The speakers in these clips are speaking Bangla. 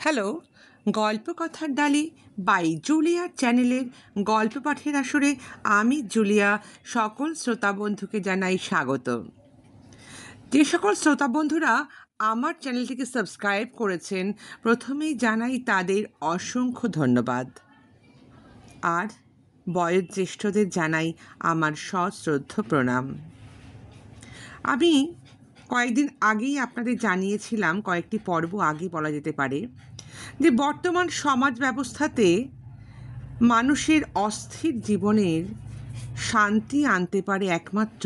হ্যালো, গল্পকথার ডালি বাই জুলিয়ার চ্যানেলের গল্প পাঠের আসরে আমি জুলিয়া সকল শ্রোতা বন্ধুকে জানাই স্বাগত। যে সকল শ্রোতা বন্ধুরা আমার চ্যানেলটিকে সাবস্ক্রাইব করেছেন, প্রথমেই জানাই তাদের অসংখ্য ধন্যবাদ। আর বয়োজ্যেষ্ঠদের জানাই আমার সশ্রদ্ধ প্রণাম। আমি কয়েকদিন আগেই আপনাদের জানিয়েছিলাম, কয়েকটি পর্ব আগে বলা যেতে পারে, যে বর্তমান সমাজ ব্যবস্থাতে মানুষের অস্থির জীবনের শান্তি আনতে পারে একমাত্র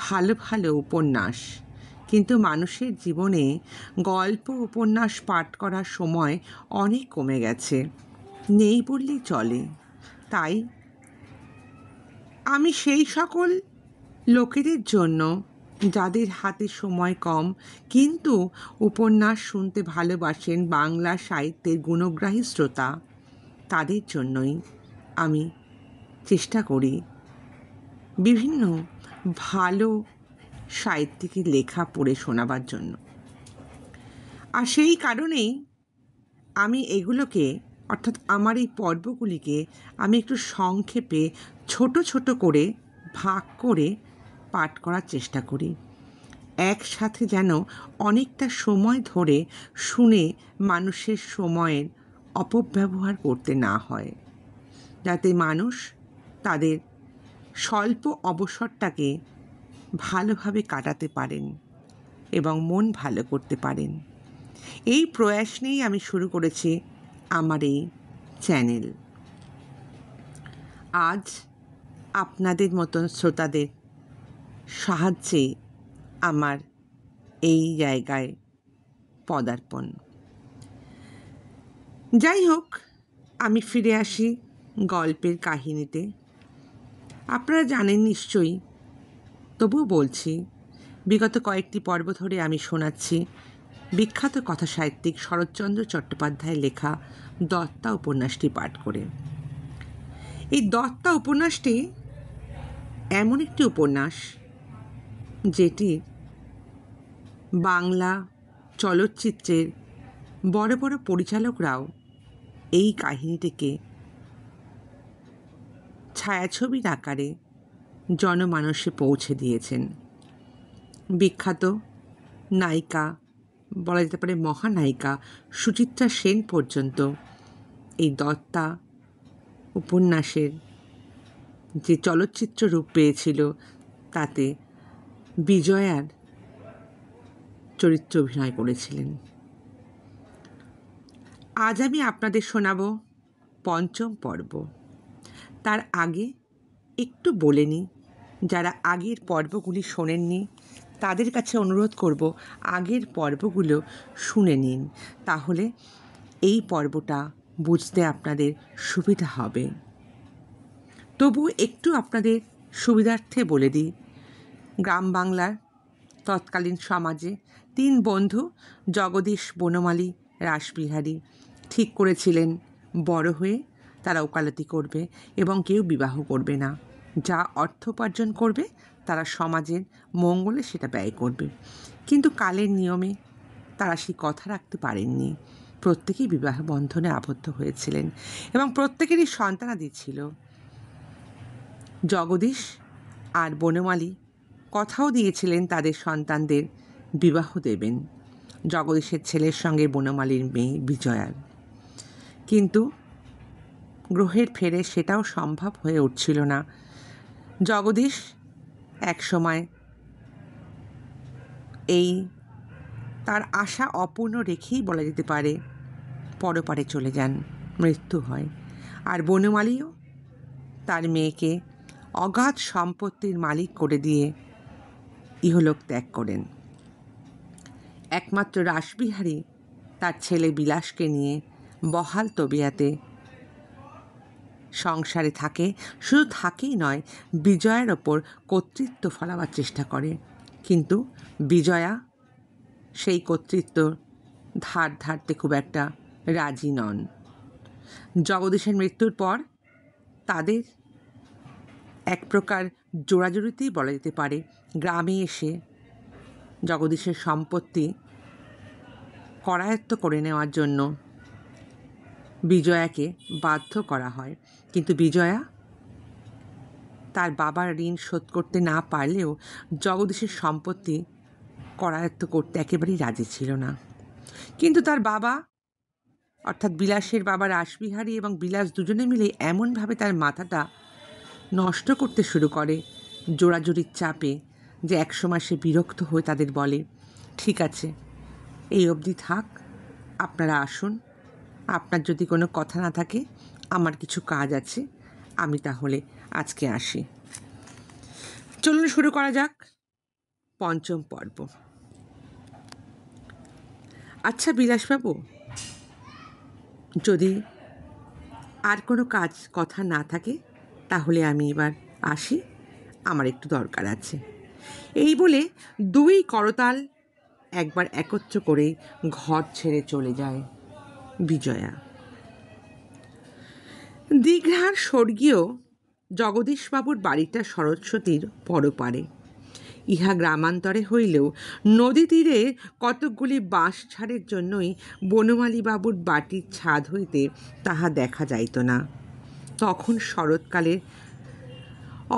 ভালো ভালো উপন্যাস। কিন্তু মানুষের জীবনে গল্প উপন্যাস পাঠ করার সময় অনেক কমে গেছে, নেই বললেই চলে। তাই আমি সেই সকল লোকেদের জন্য যাদের হাতে সময় কম কিন্তু উপন্যাস শুনতে ভালোবাসেন, বাংলা সাহিত্যের গুণগ্রাহী শ্রোতা, তাদের জন্যই আমি চেষ্টা করি বিভিন্ন ভালো সাহিত্যিকের লেখা পড়ে শোনাবার জন্য। আর সেই কারণেই আমি এগুলোকে, অর্থাৎ আমার এই পর্বগুলিকে আমি একটু সংক্ষেপে ছোট ছোট করে ভাগ করে পাঠ করার চেষ্টা করি, একসাথে যেন অনেকটা সময় ধরে শুনে মানুষের সময়ের অপব্যবহার করতে না হয়, যাতে মানুষ তাদের স্বল্প অবসরটাকে ভালোভাবে কাটাতে পারেন এবং মন ভালো করতে পারেন। এই প্রয়াস নিয়েই আমি শুরু করেছি আমার এই চ্যানেল। আজ আপনাদের মতন শ্রোতাদের সাহায্যে আমার এই জায়গায় পদার্পণ। যাই হোক, আমি ফিরে আসি গল্পের কাহিনীতে। আপনারা জানেন নিশ্চয়ই, তবুও বলছি, বিগত কয়েকটি পর্ব ধরে আমি শোনাচ্ছি বিখ্যাত কথা সাহিত্যিক শরৎচন্দ্র চট্টোপাধ্যায়ের লেখা দত্তা উপন্যাসটি পাঠ করে। এই দত্তা উপন্যাসটি এমন একটি উপন্যাস যেটি বাংলা চলচ্চিত্রের বড় বড় পরিচালকরাও এই কাহিনীটিকে ছায়াছবির আকারে জনমানসে পৌঁছে দিয়েছেন। বিখ্যাত নায়িকা, বলা যেতে পারে মহানায়িকা সুচিত্রা সেন পর্যন্ত এই দত্তা উপন্যাসের যে চলচ্চিত্র রূপ পেয়েছিল তাতে বিজয়ার চরিত্র অভিনয় করেছিলেন। আজ আমি আপনাদের শোনাব পঞ্চম পর্ব। তার আগে একটু বলে নিই, যারা আগের পর্বগুলি শোনেননি তাদের কাছে অনুরোধ করব আগের পর্বগুলো শুনে নিন, তাহলে এই পর্বটা বুঝতে আপনাদের সুবিধা হবে। তবু একটু আপনাদের সুবিধার্থে বলে দিই, গ্রাম বাংলার তৎকালীন সমাজে 3 বন্ধু জগদীশ, বনমালী, রাসবিহারী ঠিক করেছিলেন বড় হয়ে তারা ওকালতি করবে এবং কেউ বিবাহ করবে না। যা অর্থ উপার্জন করবে তারা সমাজের মঙ্গলে সেটা ব্যয় করবে। কিন্তু কালের নিয়মে তারা সেই কথা রাখতে পারেননি। প্রত্যেকেই বিবাহ বন্ধনে আবদ্ধ হয়েছিলেন এবং প্রত্যেকেরই সন্তানাদি ছিল। জগদীশ আর বনমালী কথাও দিয়েছিলেন তাদের সন্তানদের বিবাহ দেবেন জগদীশের ছেলের সঙ্গে বনমালীর মেয়ে বিজয়ার। কিন্তু গ্রহের ফেরে সেটাও সম্ভব হয়ে উঠছিল না। জগদীশ এক সময় এই তার আশা অপূর্ণ রেখেই বলা যেতে পারে পরপারে চলে যান, মৃত্যু হয়। আর বনমালীও তার মেয়েকে অগাধ সম্পত্তির মালিক করে দিয়ে ইহলোক ত্যাগ করেন। একমাত্র রাসবিহারী তার ছেলে বিলাসকে নিয়ে বহাল তবিয়াতে সংসারে থাকে। শুধু থাকেই নয়, বিজয়ার ওপর কর্তৃত্ব ফলাবার চেষ্টা করে, কিন্তু বিজয়া সেই কর্তৃত্ব ধার ধারতে খুব একটা রাজি নন। জগদীশের মৃত্যুর পর তাদের এক প্রকার জোড়াজুড়িতেই বলা যেতে পারে গ্রামে এসে জগদীশের সম্পত্তি করায়ত্ত করে নেওয়ার জন্য বিজয়াকে বাধ্য করা হয়, কিন্তু বিজয়া তার বাবার ঋণ শোধ করতে না পারলেও জগদীশের সম্পত্তি করায়ত্ত করতে একেবারেই রাজি ছিল না। কিন্তু তার বাবা অর্থাৎ বিলাসের বাবা রাসবিহারী এবং বিলাস দুজনে মিলে এমনভাবে তার মাথাটা নষ্ট করতে শুরু করে জোড়াজুড়ির চাপে, যে একসময় সে বিরক্ত হয়ে তাদের বলে, ঠিক আছে, এই অবধি থাক, আপনারা আসুন, আপনার যদি কোনো কথা না থাকে, আমার কিছু কাজ আছে, আমি তাহলে আজকে আসি। চলুন শুরু করা যাক পঞ্চম পর্ব। আচ্ছা বিলাসবাবু, যদি আর কোনো কথা না থাকে তাহলে আমি এবার আসি, আমার একটু দরকার আছে। এই বলে দুই করতাল একবার একত্র করে ঘর ছেড়ে চলে যায় বিজয়া। দীঘার স্বর্গীয় জগদীশবাবুর বাড়িটা সরস্বতীর পরপারে। ইহা গ্রামান্তরে হইলেও নদী তীরে কতকগুলি বাঁশ ঝাড়ের জন্যই বনমালীবাবুর বাটির ছাদ হইতে তাহা দেখা যাইত না। তখন শরৎকালের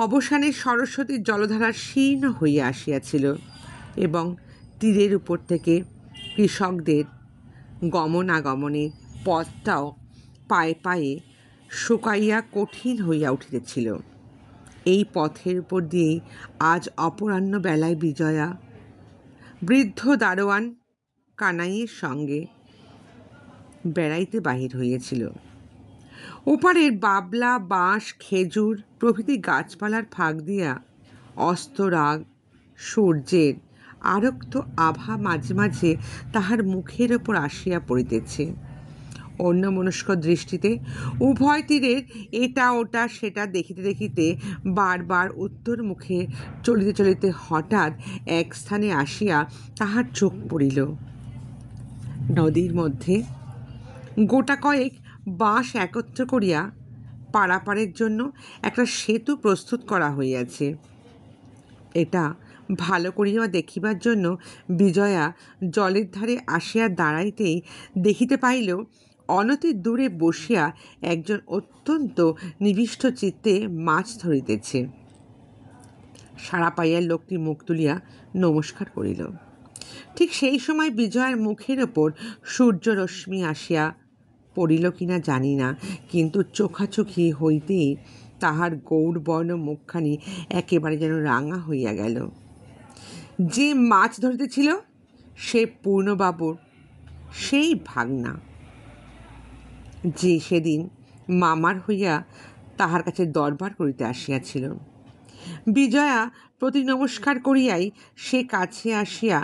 অবসানে সরস্বতীর জলধারা শীর্ণ হইয়া আসিয়াছিল এবং তীরের উপর থেকে কৃষকদের গমনাগমনের পথটাও পায়ে পায়ে শুকাইয়া কঠিন হইয়া উঠিতেছিল। এই পথের উপর দিয়েই আজ অপরাহ্ন বেলায় বিজয়া বৃদ্ধ দারোয়ান কানাইয়ের সঙ্গে বেড়াইতে বাহির হইয়াছিল। ওপারের বাবলা, বাঁশ, খেজুর প্রভৃতি গাছপালার ফাঁক দিয়া অস্তরাগ সূর্যের আরক্ত আভা মাঝে মাঝে তাহার মুখের ওপর আসিয়া পড়িতেছে। অন্যমনস্ক দৃষ্টিতে উভয় তীরের এটা ওটা সেটা দেখিতে দেখিতে বারবার উত্তর মুখে চলিতে চলিতে হঠাৎ এক স্থানে আসিয়া তাহার চোখ পড়িল। নদীর মধ্যে গোটা কয়েক বাঁশ একত্র করিয়া পারাপারের জন্য একটা সেতু প্রস্তুত করা হইয়াছে। এটা ভালো করিয়া দেখিবার জন্য বিজয়া জলের ধারে আসিয়া দাঁড়াইতেই দেখিতে পাইল অনতি দূরে বসিয়া একজন অত্যন্ত নিবিষ্ট চিত্তে মাছ ধরিতেছে। সাড়া পাইয়া লোকটি মুখ তুলিয়া নমস্কার করিল। ঠিক সেই সময় বিজয়ার মুখের ওপর সূর্যরশ্মি আসিয়া পড়িল কিনা জানি না, কিন্তু চোখাচোখি হইতেই তাহার গৌরবর্ণ মুখখানি একেবারে যেন রাঙা হইয়া গেল। যে মাছ ধরিতেছিল সে পূর্ণবাবুর সেই ভাগনা, যে সেদিন মামার হইয়া তাহার কাছে দরবার করিতে আসিয়াছিল। বিজয়া প্রতি নমস্কার করিয়াই সে কাছে আসিয়া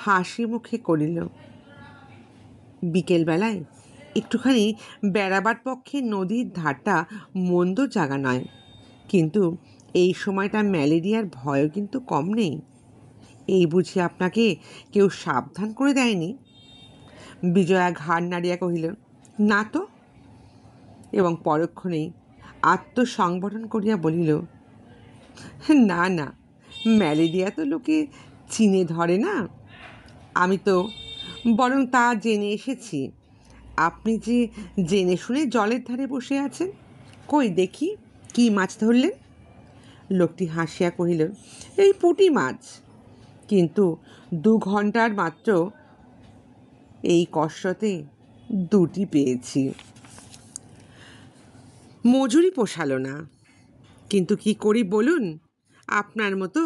হাসি মুখে করিল, বিকেলবেলায় একটুখানি বেড়াবার পক্ষে নদীর ধারটা মন্দ জায়গা নয়, কিন্তু এই সময়টা ম্যালেরিয়ার ভয়ও কিন্তু কম নেই। এই বুঝি আপনাকে কেউ সাবধান করে দেয়নি? বিজয়া ঘাড় নাড়িয়া কহিল, না তো, এবং পরক্ষণেই আত্মসংবরণ করিয়া বলিল, না না, ম্যালেরিয়া তো লোকে চিনে ধরে না, আমি তো বরং তা জেনে এসেছি। আপনি যে জেনে শুনে জলের ধারে বসে আছেন, কই দেখি কি মাছ ধরলেন? লোকটি হাসিয়া কহিল, এই পুঁটি মাছ, কিন্তু 2 ঘন্টার মাত্র এই কষ্টতে 2টি পেয়েছি। মজুরি পোষালো না, কিন্তু কি করি বলুন, আপনার মতো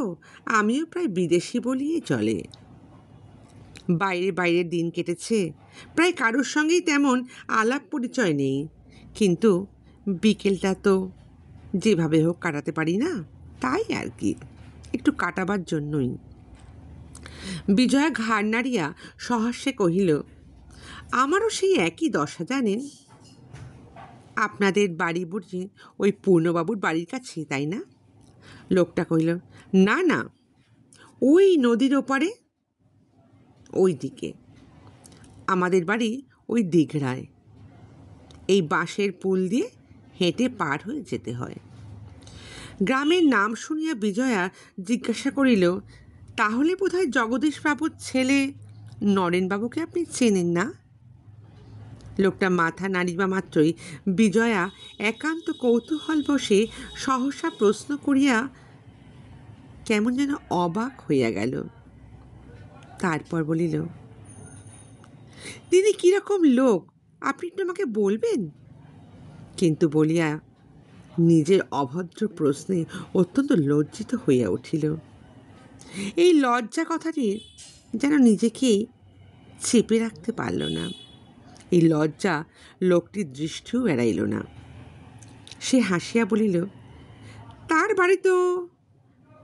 আমিও প্রায় বিদেশি বলিয়ে চলে। বাইরে দিন কেটেছে, প্রায় কারোর সঙ্গেই তেমন আলাপ পরিচয় নেই, কিন্তু বিকেলটা তো যেভাবে হোক কাটাতে পারি না, তাই আর কি, একটু কাটাবার জন্যই। বিজয়া ঘাড় নাড়িয়া সহাস্যে কহিল, আমারও সেই একই দশা জানেন। আপনাদের বাড়ি বুঝি ওই পূর্ণবাবুর বাড়ির কাছে, তাই না? লোকটা কহিল, না না, ওই নদীর ওপারে, ওই দিকে। আমাদের বাড়ি ওই দিঘড়ায়, এই বাঁশের পুল দিয়ে হেঁটে পার হয়ে যেতে হয়। গ্রামের নাম শুনিয়া বিজয়া জিজ্ঞাসা করিল, তাহলে বোধহয় জগদীশবাবুর ছেলে নরেনবাবুকে আপনি চেনেন না? লোকটা মাথা নাড়িবা মাত্রই বিজয়া একান্ত কৌতূহল বসে সহসা প্রশ্ন করিয়া কেমন যেন অবাক হইয়া গেল। তারপর বলিল, তিনি কীরকম লোক আপনি একটু আমাকে বলবেন? কিন্তু বলিয়া নিজের অভদ্র প্রশ্নে অত্যন্ত লজ্জিত হইয়া উঠিল। এই লজ্জা কথাটি যেন নিজেকেই চেপে রাখতে পারল না। এই লজ্জা লোকটির দৃষ্টিও এড়াইল না। সে হাসিয়া বলিল, তার বাড়ি তো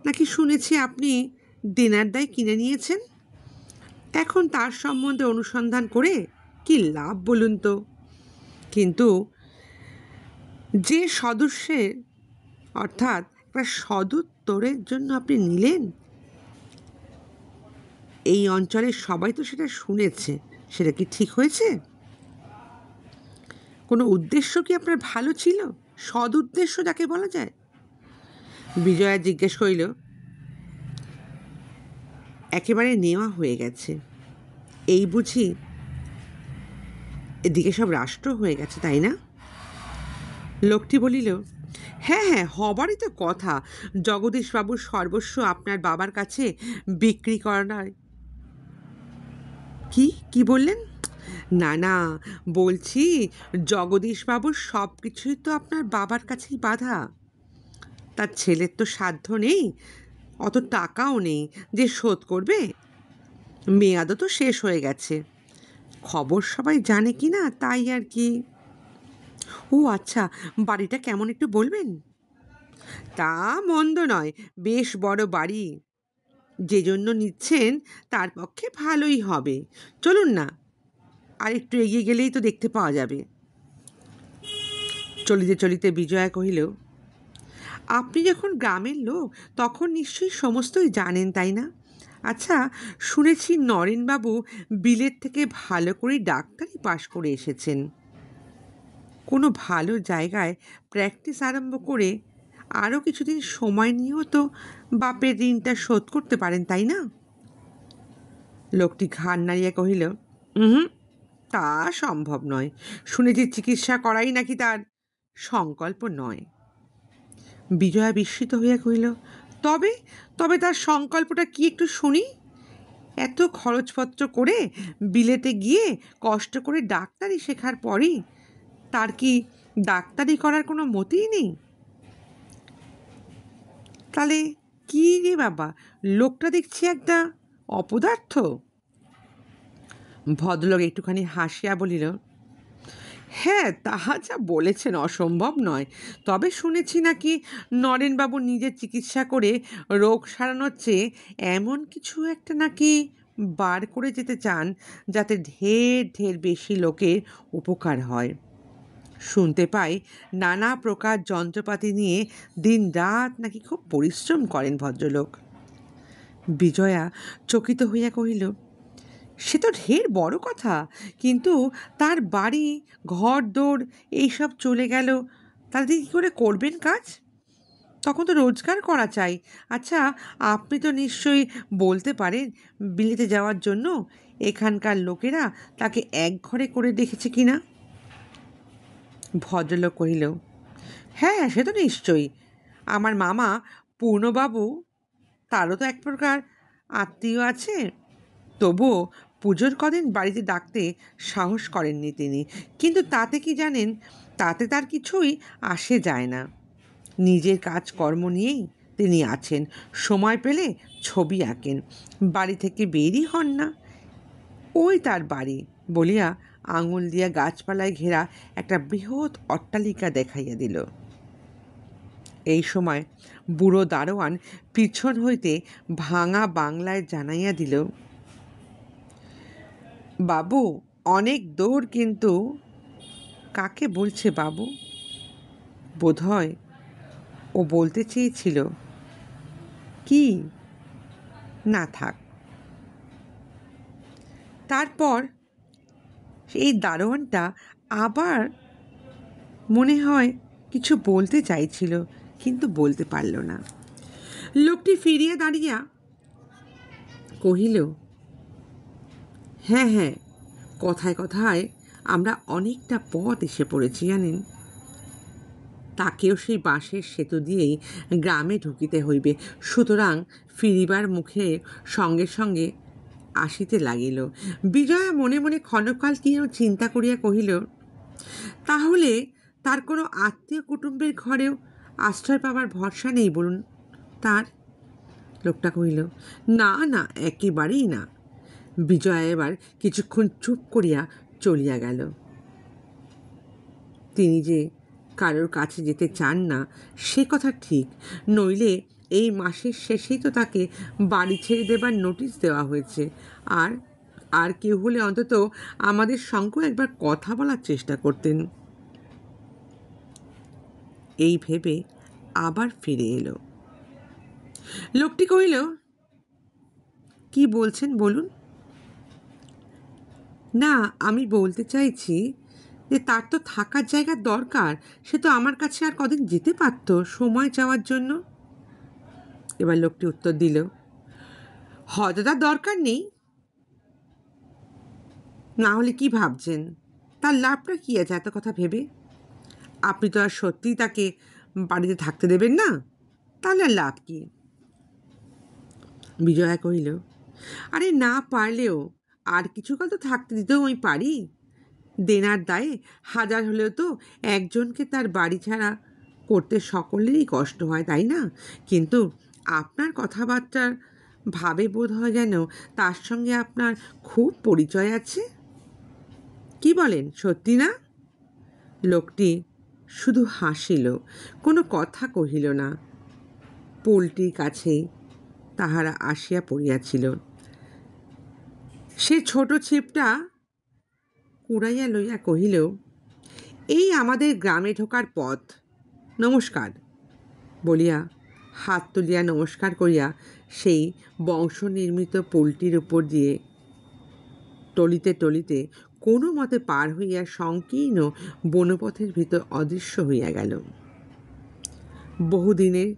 নাকি শুনেছি আপনি দেনার দায় কিনে নিয়েছেন। এখন তার সম্বন্ধে অনুসন্ধান করে কি লাভ বলুন তো? কিন্তু যে সদস্যের অর্থাৎ একটা সদুত্তরের জন্য আপনি নিলেন, এই অঞ্চলের সবাই তো সেটা শুনেছে। সেটা কি ঠিক হয়েছে? কোনো উদ্দেশ্য কি আপনার ভালো ছিল? সদ উদ্দেশ্য যাকে বলা যায়? বিজয়া জিজ্ঞেস করিল, একেবারে নেওয়া হয়ে গেছে এই বুঝি? এদিকে সব রাষ্ট্র হয়ে গেছে, তাই না? লোকটি বলিল, হ্যাঁ হ্যাঁ, হবারই তো কথা। জগদীশবাবুর সর্বস্ব আপনার বাবার কাছে বিক্রি করার। কি বললেন? না না, বলছি জগদীশবাবুর সব কিছুই তো আপনার বাবার কাছেই বাঁধা। তার ছেলের তো সাধ্য নেই, অত টাকাও নেই যে শোধ করবে। মেয়াদও তো শেষ হয়ে গেছে। খবর সবাই জানে কি না তাই আর কি। ও আচ্ছা, বাড়িটা কেমন একটু বলবেন? তা মন্দ নয়, বেশ বড় বাড়ি। যে জন্য নিচ্ছেন তার পক্ষে ভালোই হবে। চলুন না, আর একটু এগিয়ে গেলেই তো দেখতে পাওয়া যাবে। চলিতে চলিতে বিজয়া কহিল, আপনি যখন গ্রামের লোক তখন নিশ্চয়ই সমস্তই জানেন, তাই না? আচ্ছা, শুনেছি নরেনবাবু বিলেত থেকে ভালো করে ডাক্তারি পাশ করে এসেছেন। কোনো ভালো জায়গায় প্র্যাকটিস আরম্ভ করে আরও কিছুদিন সময় নিয়েও তো বাপের ঋণটা শোধ করতে পারেন, তাই না? লোকটি ঘাড় নাড়িয়া কহিল, হুম, তা সম্ভব নয়। শুনেছি চিকিৎসা করাই নাকি তার সংকল্প নয়। বিজয়া বিস্মিত হইয়া কহিল, তবে তবে তার সংকল্পটা কি একটু শুনি। এত খরচপত্র করে বিলেতে গিয়ে কষ্ট করে ডাক্তারি শেখার পরই তার কি ডাক্তারি করার কোনো মতিই নেই? তাহলে কি রে বাবা, লোকটা দেখছি একটা অপদার্থ। ভদ্রলোক একটুখানি হাসিয়া বলিল, হ্যাঁ, তাহা যা বলেছেন অসম্ভব নয়। তবে শুনেছি নাকি নরেনবাবু নিজে চিকিৎসা করে রোগ সারানোর চেয়ে এমন কিছু একটা নাকি বার করে যেতে চান যাতে ঢের ঢের বেশি লোকের উপকার হয়। শুনতে পাই নানা প্রকার যন্ত্রপাতি নিয়ে দিন রাত নাকি খুব পরিশ্রম করেন ভদ্রলোক। বিজয়া চকিত হইয়া কহিল, সে তো ঢের বড় কথা, কিন্তু তার বাড়ি ঘর দোর এইসব চলে গেল, তাহলে কী করে করবেন কাজ? তখন তো রোজগার করা চাই। আচ্ছা, আপনি তো নিশ্চয়ই বলতে পারেন বিলেতে যাওয়ার জন্য এখানকার লোকেরা তাকে একঘরে করে দেখেছে কি না? ভদ্রলোক কহিল, হ্যাঁ সে তো নিশ্চয়ই। আমার মামা পূর্ণবাবু, তারও তো এক প্রকার আত্মীয় আছে। তবুও পুজোর কদিন বাড়িতে ডাকতে সাহস করেননি তিনি। কিন্তু তাতে কি জানেন, তাতে তার কিছুই আসে যায় না। নিজের কাজকর্ম নিয়েই তিনি আছেন। সময় পেলে ছবি আঁকেন, বাড়ি থেকে বেরই হন না। ওই তার বাড়ি বলিয়া আঙুল দিয়া গাছপালায় ঘেরা একটা বৃহৎ অট্টালিকা দেখাইয়া দিল। এই সময় বুড়ো দারোয়ান পিছন হইতে ভাঙা বাংলায় জানাইয়া দিল, বাবু, অনেক দৌড়, কিন্তু কাকে বলছে বাবু? বোধহয় ও বলতে চেয়েছিল কি না, থাক। তারপর এই দারোয়ানটা আবার মনে হয় কিছু বলতে চাইছিল, কিন্তু বলতে পারল না। লোকটি ফিরিয়া দাঁড়িয়া কহিল, হ্যাঁ হ্যাঁ, কথায় কথায় আমরা অনেকটা পথ এসে পড়েছি জানেন। তাকেও সেই বাঁশের সেতু দিয়েই গ্রামে ঢুকিতে হইবে, সুতরাং ফিরিবার মুখে সঙ্গে সঙ্গে আসিতে লাগিল। বিজয়া মনে মনে ক্ষণকাল কি চিন্তা করিয়া কহিল, তাহলে তার কোনো আত্মীয় কুটুম্বের ঘরেও আশ্রয় পাবার ভরসা নেই বলুন তার? লোকটা কহিল, না না, একেবারেই না। বিজয়া এবার কিছুক্ষণ চুপ করিয়া চলিয়া গেল। তিনি যে কারোর কাছে যেতে চান না সে কথা ঠিক, নইলে এই মাসের শেষেই তো তাকে বাড়ি ছেড়ে দেবার নোটিশ দেওয়া হয়েছে। আর আর কেউ হলে অন্তত আমাদের সঙ্গেও একবার কথা বলার চেষ্টা করতেন। এই ভেবে আবার ফিরে এলো। লোকটি কহিল, কি বলছেন বলুন? না, আমি বলতে চাইছি যে তার তো থাকার জায়গার দরকার, সে তো আমার কাছে আর কদিন যেতে পারত সময় চাওয়ার জন্য। এবার লোকটি উত্তর দিল, হয়তো তার দরকার নেই, না হলে কি ভাবছেন? তার লাভটা কী আছে এত কথা ভেবে? আপনি তো আর সত্যিই তাকে বাড়িতে থাকতে দেবেন না, তাহলে আর লাভ কী? বিজয়া কহিল, আরে না পারলেও আর কিছুকাল তো থাকতে দিতেও আমি পারি। দেনার দায়ে হাজার হলেও তো একজনকে তার বাড়ি ছাড়া করতে সকলেরই কষ্ট হয়, তাই না? কিন্তু আপনার কথাবার্তার ভাবে বোধ হয় যেন তার সঙ্গে আপনার খুব পরিচয় আছে। কি বলেন, সত্যি না? লোকটি শুধু হাসিল, কোনো কথা কহিল না। পোলটির কাছেই তাহারা আসিয়া পড়িয়াছিল। সে ছোট ছিপটা কুড়াইয়া লইয়া কহিল, এই আমাদের গ্রামে ঢোকার পথ, নমস্কার। বলিয়া হাত তুলিয়া নমস্কার করিয়া সেই বংশনির্মিত পোলটির উপর দিয়ে টলিতে টলিতে কোনো মতে পার হইয়া সংকীর্ণ বনপথের ভিতর অদৃশ্য হইয়া গেল। বহুদিনের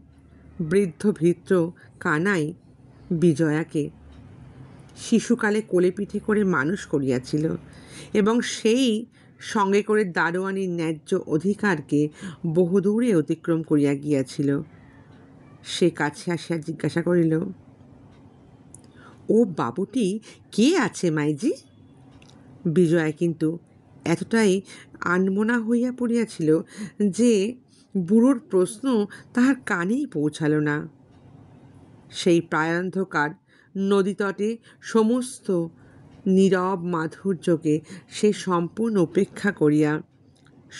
বৃদ্ধ ভৃত্য কানাই বিজয়াকে শিশুকালে কোলে পিঠে করে মানুষ করিয়াছিল এবং সেই সঙ্গে করে দারোয়ানির ন্যায্য অধিকারকে বহুদূরে অতিক্রম করিয়া গিয়াছিল। সে কাছে আসিয়া জিজ্ঞাসা করিল, ও বাবুটি কে আছে মাইজি? বিজয়া কিন্তু এতটাই আনমনা হইয়া পড়িয়াছিল যে বুড়োর প্রশ্ন তাহার কানেই পৌঁছাল না। সেই প্রায়ন্ধকার নদীতটে সমস্ত নীরব মাধুর্যকে সে সম্পূর্ণ উপেক্ষা করিয়া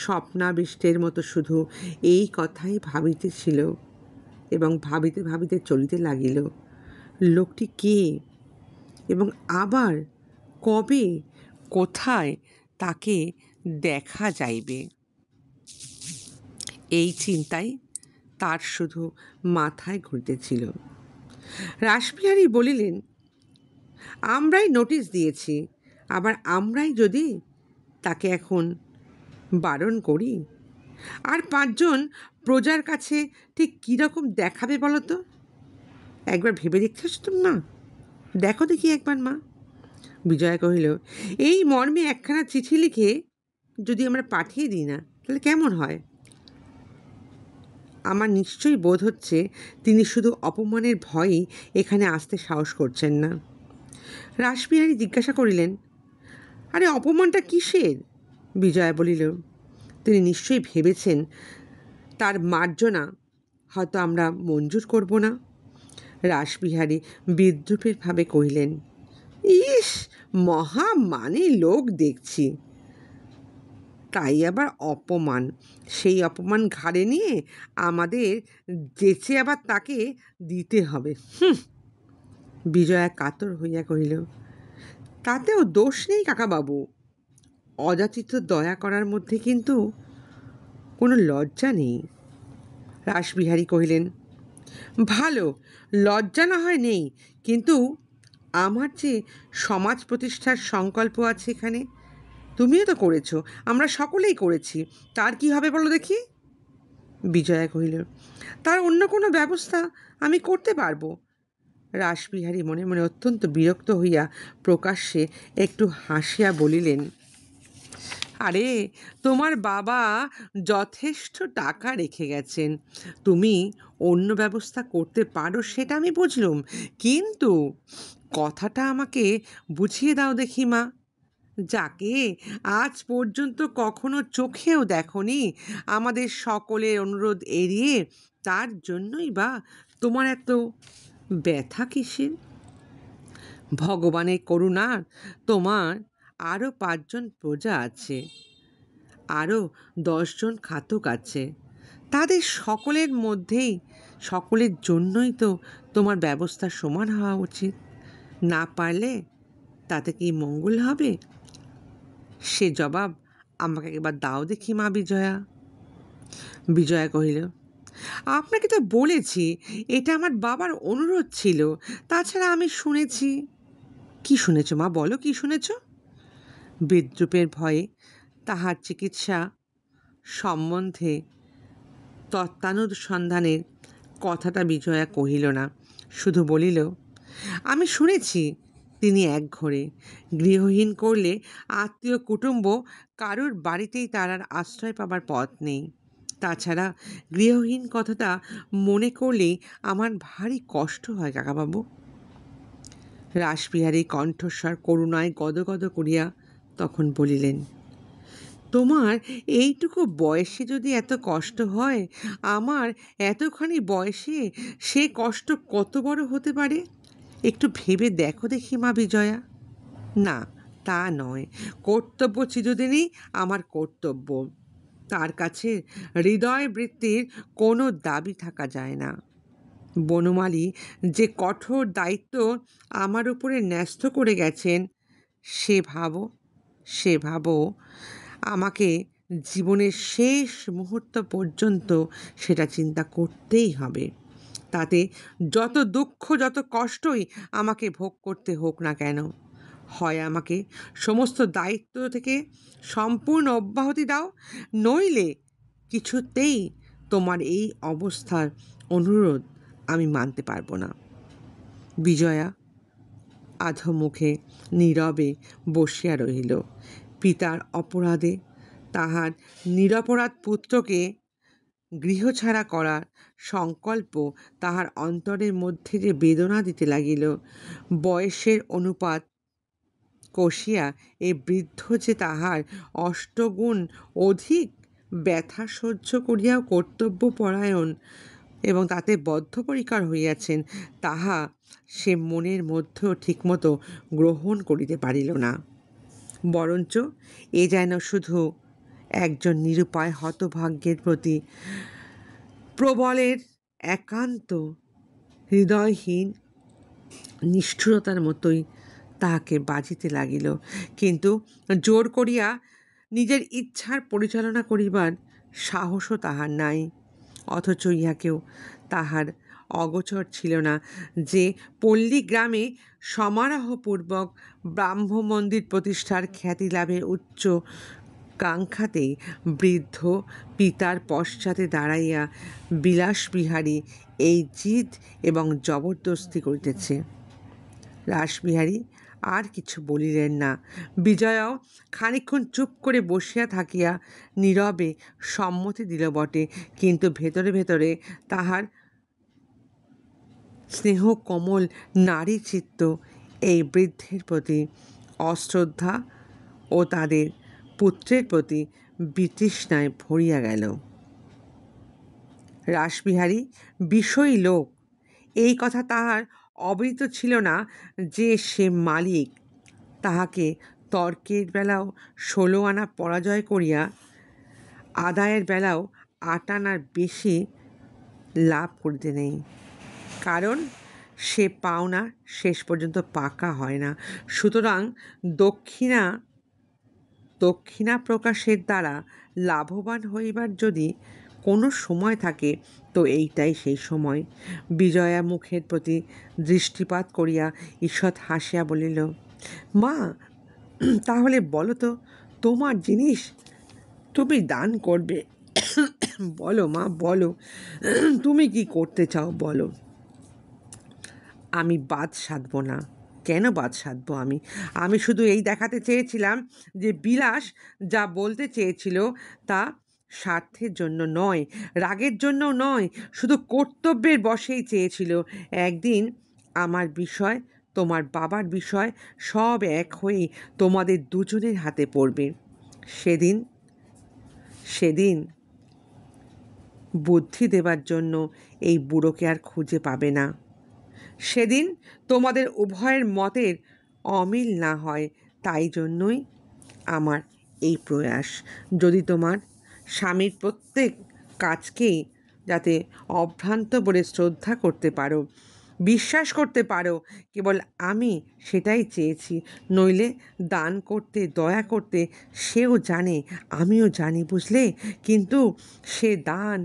স্বপ্নাবিষ্টের মতো শুধু এই কথাই ভাবিতেছিল এবং ভাবিতে ভাবিতে চলিতে লাগিল, লোকটি কে এবং আবার কবে কোথায় তাকে দেখা যাইবে, এই চিন্তাই তার শুধু মাথায় ঘুরতেছিল। রাসবিহারী বলিলেন, আমরাই নোটিশ দিয়েছি, আবার আমরাই যদি তাকে এখন বারণ করি, আর 5 জন প্রজার কাছে ঠিক কীরকম দেখাবে বলো তো? একবার ভেবে দেখছিস তো মা? দেখো দেখি একবার মা। বিজয়া কহিল, এই মর্মে একখানা চিঠি লিখে যদি আমরা পাঠিয়ে দিই না, তাহলে কেমন হয়? আমার নিশ্চয়ই বোধ হচ্ছে তিনি শুধু অপমানের ভয়েই এখানে আসতে সাহস করছেন না। রাসবিহারী জিজ্ঞাসা করিলেন, আরে অপমানটা কিসের? বিজয়া বলিল, তিনি নিশ্চয়ই ভেবেছেন তার মার্জনা হয়তো আমরা মঞ্জুর করব না। রাসবিহারী বিদ্রূপের ভাবে কহিলেন, ইস, মহা মানে লোক দেখছি, তাই আবার অপমান, সেই অপমান ঘাড়ে নিয়ে আমাদের যেচে আবার তাকে দিতে হবে। বিজয়া কাতর হইয়া কহিল, তাতেও দোষ নেই কাকাবাবু, অযাচিত দয়া করার মধ্যে কিন্তু কোনো লজ্জা নেই। রাসবিহারী কহিলেন, ভালো, লজ্জা না হয় নেই, কিন্তু আমার যে সমাজ প্রতিষ্ঠার সংকল্প আছে এখানে, তুমিও তো করেছ, আমরা সকলেই করেছি, তার কি হবে বলো দেখি? বিজয়া কহিল, তার অন্য কোনো ব্যবস্থা আমি করতে পারবো। রাসবিহারী মনে মনে অত্যন্ত বিরক্ত হইয়া প্রকাশ্যে একটু হাসিয়া বলিলেন, আরে, তোমার বাবা যথেষ্ট টাকা রেখে গেছেন, তুমি অন্য ব্যবস্থা করতে পারো সেটা আমি বুঝলুম, কিন্তু কথাটা আমাকে বুঝিয়ে দাও দেখি মা। যাকে আজ পর্যন্ত কখনো চোখেও দেখনি, আমাদের সকলের অনুরোধ এড়িয়ে, তার জন্যই বা তোমার এত ব্যথা কিসের? ভগবানের করুণার তোমার আরও 5জন প্রজা আছে, আরও 10জন খাতক আছে, তাদের সকলের মধ্যেই, সকলের জন্যই তো তোমার ব্যবস্থা সমান হওয়া উচিত। না পারলে তাতে কি মঙ্গল হবে? সে জবাব আমাকে একবার দাও দেখি মা বিজয়া। বিজয়া কহিল, আপনাকে তো বলেছি এটা আমার বাবার অনুরোধ ছিল, তাছাড়া আমি শুনেছি। কি শুনেছ মা, বলো কি শুনেছ? বিদ্রূপের ভয়ে তাহার চিকিৎসা সম্বন্ধে তত্ত্বানুসন্ধানের কথাটা বিজয়া কহিল না, শুধু বলিল, আমি শুনেছি তিনি একঘরে, গৃহহীন করলে আত্মীয় কুটুম্ব কারোর বাড়িতেই তার আর আশ্রয় পাবার পথ নেই। তাছাড়া গৃহহীন কথাটা মনে করলেই আমার ভারী কষ্ট হয় কাকাবাবু। রাসবিহারী কণ্ঠস্বর করুণায় গদগদ করিয়া তখন বলিলেন, তোমার এইটুকু বয়সে যদি এত কষ্ট হয়, আমার এতখানি বয়সে সে কষ্ট কত বড় হতে পারে একটু ভেবে দেখো দেখি মা বিজয়া। না, তা নয়, কর্তব্য চিরদিনই আমার কর্তব্য, তার কাছে হৃদয় বৃত্তির কোনো দাবি থাকা যায় না। বনমালী যে কঠোর দায়িত্ব আমার উপরে ন্যস্ত করে গেছেন, সে ভাবো আমাকে জীবনের শেষ মুহূর্ত পর্যন্ত সেটা চিন্তা করতেই হবে, তাতে যত দুঃখ যত কষ্টই আমাকে ভোগ করতে হোক না কেন। হয় আমাকে সমস্ত দায়িত্ব থেকে সম্পূর্ণ অব্যাহতি দাও, নইলে কিছুতেই তোমার এই অবস্থার অনুরোধ আমি মানতে পারবো না। বিজয়া আধমুখে নীরবে বসিয়া রহিল। পিতার অপরাধে তাহার নিরপরাধ পুত্রকে গৃহছাড়া করার সংকল্প তাহার অন্তরের মধ্যে যে বেদনা দিতে লাগিল, বয়সের অনুপাত কষিয়া এই বৃদ্ধ যে তাহার 8 গুণ অধিক ব্যথা সহ্য করিয়াও কর্তব্যপরায়ণ এবং তাতে বদ্ধপরিকর হইয়াছেন, তাহা সে মনের মধ্যেও ঠিকমতো গ্রহণ করিতে পারিল না। বরঞ্চ এ যেন শুধু একজন নিরুপায় হতভাগ্যের প্রতি প্রবলের একান্ত হৃদয়হীন নিষ্ঠুরতার মতোই তাহাকে বাজিতে লাগিল। কিন্তু জোর করিয়া নিজের ইচ্ছার পরিচালনা করিবার সাহসও তাহার নাই। অথচ ইহাকেও তাহার অগোচর ছিল না যে পল্লী গ্রামে সমারোহপূর্বক ব্রাহ্মমন্দির প্রতিষ্ঠার খ্যাতি লাভের উচ্চ কাঙ্ক্ষাতেই বৃদ্ধ পিতার পশ্চাতে দাঁড়াইয়া বিলাসবিহারী এই জিদ এবং জবরদস্তি করিতেছে। রাসবিহারী আর কিছু বলিলেন না। বিজয়াও খানিকক্ষণ চুপ করে বসিয়া থাকিয়া নীরবে সম্মতি দিল বটে, কিন্তু ভেতরে ভেতরে তাহার স্নেহ কোমল নারী চিত্ত এই বৃদ্ধের প্রতি অশ্রদ্ধা ও তাদের পুত্রের প্রতি বিতৃষ্ণায় ভরিয়া গেল। রাসবিহারী বিষয়ী লোক, এই কথা তাহার অবহিত ছিল না যে সে মালিক তাহাকে তর্কের বেলাও 16 আনা পরাজয় করিয়া আদায়ের বেলাও 8 আনার বেশি লাভ করিতে নেই। কারণ সে পাওনা শেষ পর্যন্ত পাকা হয় না। সুতরাং দক্ষিণা প্রকাশের দ্বারা লাভবান হইবার যদি কোনো সময় থাকে, তো এইটাই সেই সময়। বিজয়া মুখের প্রতি দৃষ্টিপাত করিয়া ঈষৎ হাসিয়া বলিল, মা, তাহলে বলো তো, তোমার জিনিস তুমি দান করবে? বলো মা, বলো, তুমি কি করতে চাও বলো। আমি বাদ সাধব না, কেন বাদ সাধবো আমি? আমি শুধু এই দেখাতে চেয়েছিলাম যে বিলাস যা বলতে চেয়েছিল তা স্বার্থের জন্য নয়, রাগের জন্যও নয়, শুধু কর্তব্যের বশেই চেয়েছিল একদিন আমার বিষয়, তোমার বাবার বিষয় সব এক হয়ে তোমাদের দুজনের হাতে পড়বে। সেদিন সেদিন বুদ্ধি দেবার জন্য এই বুড়োকে আর খুঁজে পাবে না। সেদিন তোমাদের উভয়ের মতের অমিল না হয়, তাই জন্যই আমার এই প্রয়াস। যদি তোমার স্বামীর প্রত্যেক কাজকেই যাতে অভ্রান্ত বলে শ্রদ্ধা করতে পারো, বিশ্বাস করতে পারো, কেবল আমি সেটাই চেয়েছি। নইলে দান করতে, দয়া করতে সেও জানে, আমিও জানি, বুঝলে? কিন্তু সে দান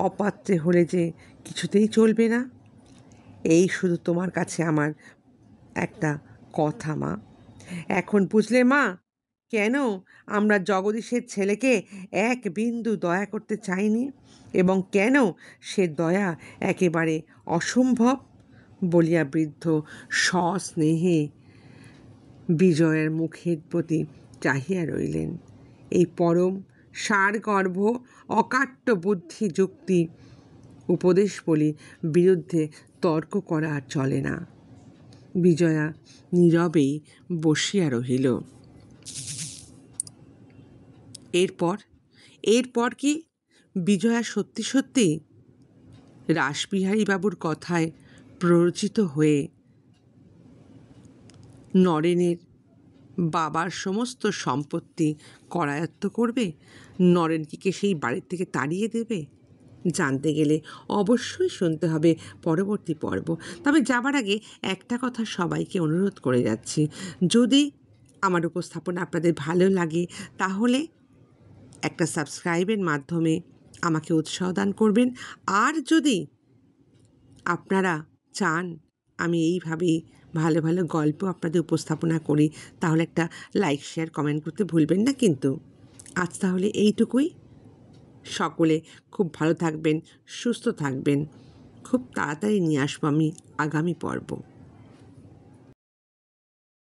অপাত্রে হলে যে কিছুতেই চলবে না। এই শুধু তোমার কাছে আমার একটা কথা মা। এখন বুঝলে মা, কেন আমরা জগদীশের ছেলেকে এক বিন্দু দয়া করতে চাইনি, এবং কেন সে দয়া একেবারে অসম্ভব? বলিয়া বৃদ্ধ সস্নেহে বিজয়ের মুখের প্রতি চাহিয়া রইলেন। এই পরম সারগর্ভ অকাট্য বুদ্ধি যুক্তি উপদেশ বলি বিরুদ্ধে তর্ক করা আর চলে না। বিজয়া নীরবেই বসিয়া রহিল। এরপর কি বিজয়া সত্যি সত্যি রাসবিহারী বাবুর কথায় প্ররোচিত হয়ে নরেনের বাবার সমস্ত সম্পত্তি করায়ত্ত করবে? নরেনকে সেই বাড়ির থেকে তাড়িয়ে দেবে? জানতে গেলে অবশ্যই শুনতে হবে পরবর্তী পর্ব। তবে যাবার আগে একটা কথা সবাইকে অনুরোধ করে যাচ্ছি, যদি আমার উপস্থাপনা আপনাদের ভালো লাগে তাহলে একটা সাবস্ক্রাইবের মাধ্যমে আমাকে উৎসাহ দান করবেন। আর যদি আপনারা চান আমি এইভাবেই ভালো ভালো গল্প আপনাদের উপস্থাপনা করি, তাহলে একটা লাইক, শেয়ার, কমেন্ট করতে ভুলবেন না কিন্তু। আজ তাহলে এইটুকুই। সকলে খুব ভালো থাকবেন, সুস্থ থাকবেন। খুব তাড়াতাড়ি নিয়ে আসবো আমি আগামী পর্ব।